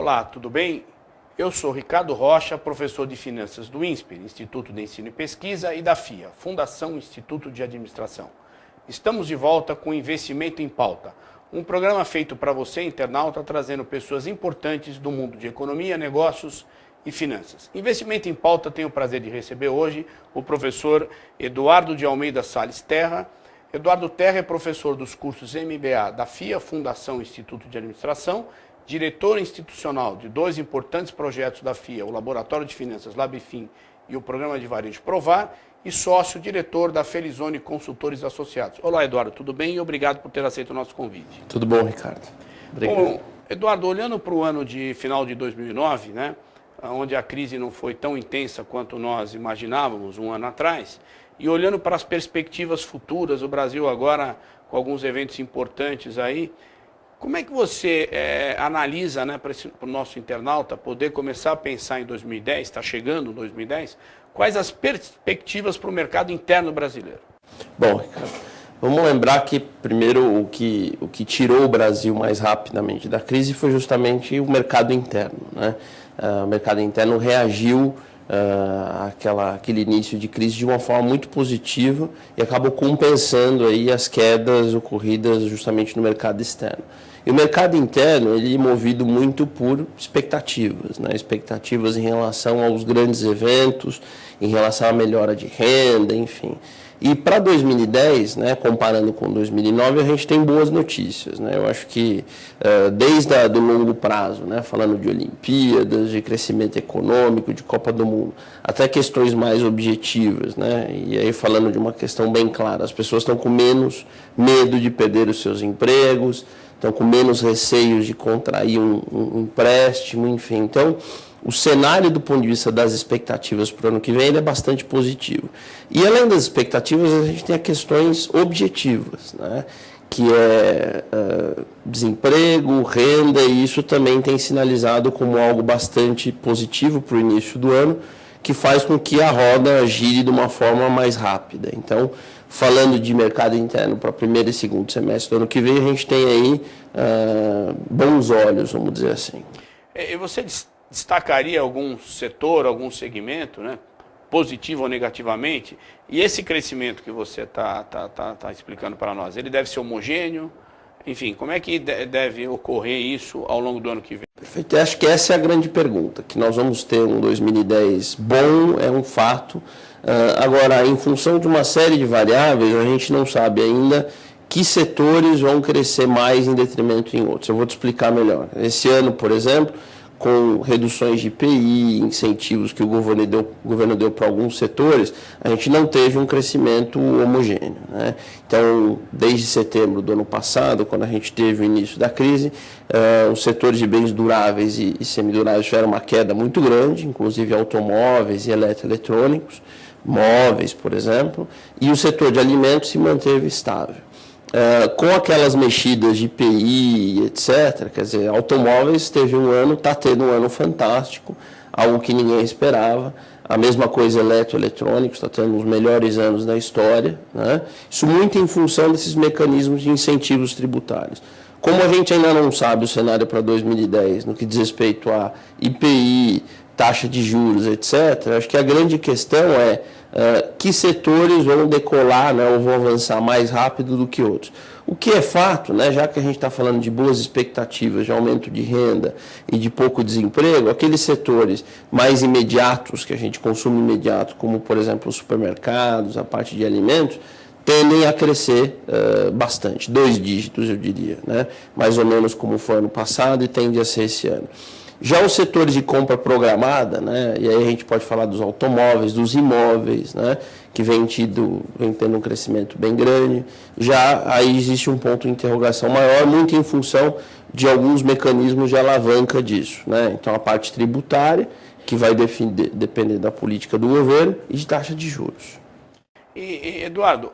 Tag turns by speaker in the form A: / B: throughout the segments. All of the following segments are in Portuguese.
A: Olá, tudo bem? Eu sou Ricardo Rocha, professor de Finanças do INSPER, Instituto de Ensino e Pesquisa, e da FIA, Fundação Instituto de Administração. Estamos de volta com Investimento em Pauta, um programa feito para você, internauta, trazendo pessoas importantes do mundo de economia, negócios e finanças. Investimento em Pauta tem o prazer de receber hoje o professor Eduardo de Almeida Salles Terra. Eduardo Terra é professor dos cursos MBA da FIA, Fundação Instituto de Administração, diretor institucional de dois importantes projetos da FIA, o Laboratório de Finanças Labifin e o Programa de Varejo Provar, e sócio-diretor da Felizone Consultores Associados. Olá, Eduardo, tudo bem? E obrigado por ter aceito o nosso convite.
B: Tudo bom, Ricardo? Obrigado.
A: Bom, Eduardo, olhando para o ano de final de 2009, onde a crise não foi tão intensa quanto nós imaginávamos um ano atrás, e olhando para as perspectivas futuras, o Brasil agora com alguns eventos importantes aí, como é que você analisa, para o nosso internauta poder começar a pensar em 2010, está chegando 2010, quais as perspectivas para o mercado interno brasileiro?
B: Bom, Ricardo, vamos lembrar que primeiro o que tirou o Brasil mais rapidamente da crise foi justamente o mercado interno, né? O mercado interno reagiu aquele início de crise de uma forma muito positiva e acabou compensando aí as quedas ocorridas justamente no mercado externo. E o mercado interno, ele é movido muito por expectativas, né? Expectativas em relação aos grandes eventos, em relação à melhora de renda, enfim. E para 2010, comparando com 2009, a gente tem boas notícias, né? Eu acho que desde do longo prazo, falando de Olimpíadas, de crescimento econômico, de Copa do Mundo, até questões mais objetivas, e aí falando de uma questão bem clara, as pessoas estão com menos medo de perder os seus empregos, estão com menos receios de contrair um empréstimo, enfim. Então, o cenário do ponto de vista das expectativas para o ano que vem ele é bastante positivo. E além das expectativas, a gente tem as questões objetivas, que é desemprego, renda, e isso também tem sinalizado como algo bastante positivo para o início do ano, que faz com que a roda gire de uma forma mais rápida. Então, falando de mercado interno para primeiro e segundo semestre do ano que vem, a gente tem aí bons olhos, vamos dizer assim.
A: E você destacaria algum setor, algum segmento, positivo ou negativamente? E esse crescimento que você está explicando para nós, ele deve ser homogêneo? Enfim, como é que deve ocorrer isso ao longo do ano que vem?
B: Perfeito. Eu acho que essa é a grande pergunta, que nós vamos ter um 2010 bom, é um fato. Agora, em função de uma série de variáveis, a gente não sabe ainda que setores vão crescer mais em detrimento em outros. Eu vou te explicar melhor. Esse ano, por exemplo, com reduções de IPI, incentivos que o governo deu para alguns setores, a gente não teve um crescimento homogêneo, Então, desde setembro do ano passado, quando a gente teve o início da crise, os setores de bens duráveis e semiduráveis tiveram uma queda muito grande, inclusive automóveis e eletroeletrônicos, móveis, por exemplo, e o setor de alimentos se manteve estável. Com aquelas mexidas de IPI, etc., quer dizer, automóveis está tendo um ano fantástico, algo que ninguém esperava. A mesma coisa eletroeletrônicos, está tendo os melhores anos da história, Isso muito em função desses mecanismos de incentivos tributários. Como a gente ainda não sabe o cenário para 2010, no que diz respeito a IPI, taxa de juros, etc., acho que a grande questão é que setores vão decolar, ou vão avançar mais rápido do que outros. O que é fato, já que a gente está falando de boas expectativas de aumento de renda e de pouco desemprego, aqueles setores mais imediatos, que a gente consome imediato, como, por exemplo, os supermercados, a parte de alimentos, tendem a crescer bastante, 2 dígitos, eu diria, mais ou menos como foi ano passado e tende a ser esse ano. Já os setores de compra programada, e aí a gente pode falar dos automóveis, dos imóveis, que vem tendo um crescimento bem grande, já aí existe um ponto de interrogação maior, muito em função de alguns mecanismos de alavanca disso. Então, a parte tributária, que vai depender da política do governo, e de taxa de juros.
A: E Eduardo,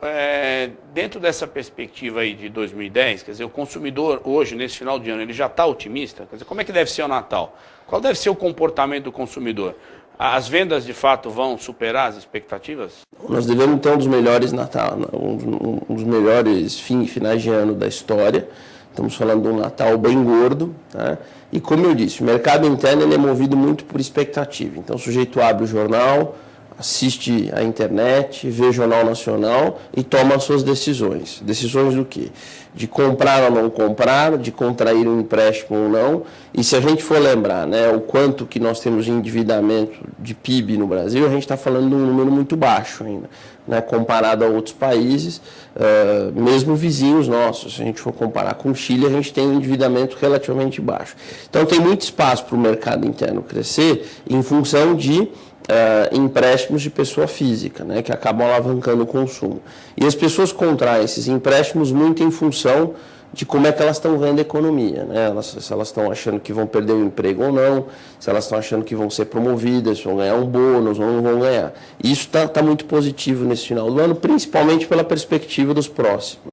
A: dentro dessa perspectiva aí de 2010, quer dizer, o consumidor hoje, nesse final de ano, ele já está otimista? Quer dizer, como é que deve ser o Natal? Qual deve ser o comportamento do consumidor? As vendas, de fato, vão superar as expectativas?
B: Nós devemos ter um dos melhores Natal, um dos melhores finais de ano da história. Estamos falando de um Natal bem gordo, tá? E como eu disse, o mercado interno ele é movido muito por expectativa. Então o sujeito abre o jornal, assiste a internet, vê o Jornal Nacional e toma as suas decisões. Decisões do quê? De comprar ou não comprar, de contrair um empréstimo ou não. E se a gente for lembrar, né, o quanto que nós temos de endividamento de PIB no Brasil, a gente está falando de um número muito baixo ainda, né, comparado a outros países, mesmo vizinhos nossos. Se a gente for comparar com o Chile, a gente tem um endividamento relativamente baixo. Então tem muito espaço para o mercado interno crescer em função de empréstimos de pessoa física, né, que acabam alavancando o consumo. E as pessoas contraem esses empréstimos muito em função de como é que elas estão vendo a economia, né? Se elas estão achando que vão perder o emprego ou não, se elas estão achando que vão ser promovidas, se vão ganhar um bônus ou não vão ganhar. E isso está muito positivo nesse final do ano, principalmente pela perspectiva dos próximos.